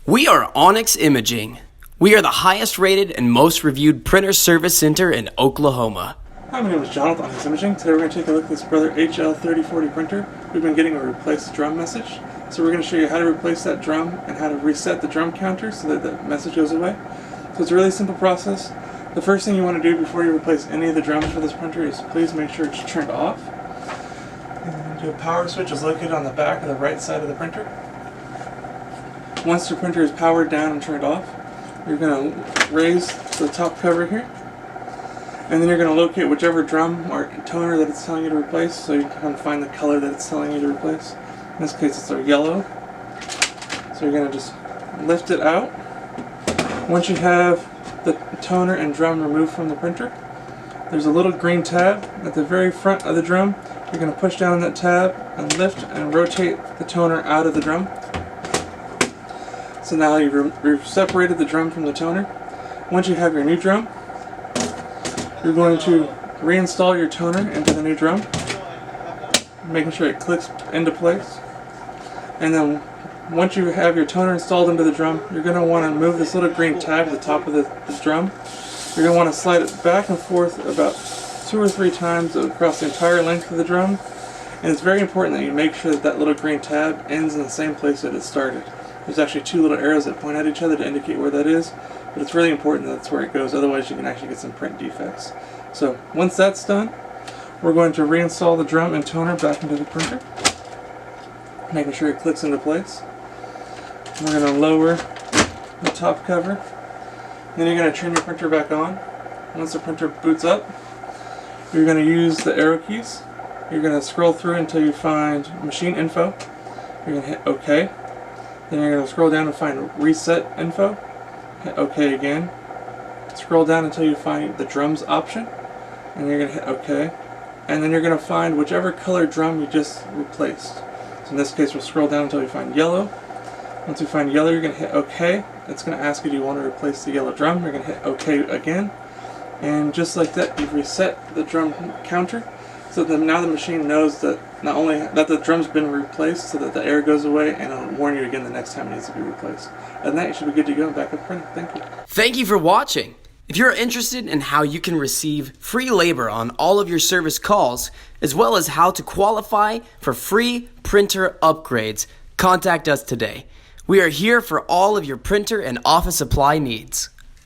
We are Onyx Imaging. We are the highest rated and most reviewed printer service center in Oklahoma. Hi, my name is John with Onyx Imaging. Today we're going to take a look at this Brother HL-3040 printer. We've been getting a replace drum message. So we're going to show you how to replace that drum and how to reset the drum counter so that the message goes away. So it's a really simple process. The first thing you want to do before you replace any of the drums for this printer is please make sure it's turned off. And your power switch is located on the back of the right side of the printer. Once the printer is powered down and turned off, you're going to raise the top cover here, and then you're going to locate whichever drum or toner that it's telling you to replace, so you can find the color that it's telling you to replace. In this case it's a yellow. So you're going to just lift it out. Once you have the toner and drum removed from the printer, there's a little green tab at the very front of the drum. You're going to push down that tab and lift and rotate the toner out of the drum. So now you've separated the drum from the toner. Once you have your new drum, you're going to reinstall your toner into the new drum, making sure it clicks into place. And then once you have your toner installed into the drum, you're going to want to move this little green tab at the top of the drum. You're going to want to slide it back and forth about 2 or 3 times across the entire length of the drum. And it's very important that you make sure that that little green tab ends in the same place that it started. There's actually 2 little arrows that point at each other to indicate where that is, but it's really important that that's where it goes, otherwise you can actually get some print defects. So once that's done, we're going to reinstall the drum and toner back into the printer, making sure it clicks into place. We're going to lower the top cover, then you're going to turn your printer back on. Once the printer boots up, you're going to use the arrow keys. You're going to scroll through until you find machine info. You're going to hit OK. Then you're going to scroll down and find reset info. Hit OK again. Scroll down until you find the drums option, and you're going to hit OK. And then you're going to find whichever color drum you just replaced. So in this case we'll scroll down until we find yellow. Once you find yellow, you're going to hit OK. It's going to ask you, do you want to replace the yellow drum? You're going to hit OK again. And just like that, you've reset the drum counter, so that now the machine knows that not only that the drum's been replaced, so that the error goes away, and it'll warn you again the next time it needs to be replaced. And that, you should be good to go and back up printing. Thank you. Thank you for watching. If you're interested in how you can receive free labor on all of your service calls, as well as how to qualify for free printer upgrades, contact us today. We are here for all of your printer and office supply needs.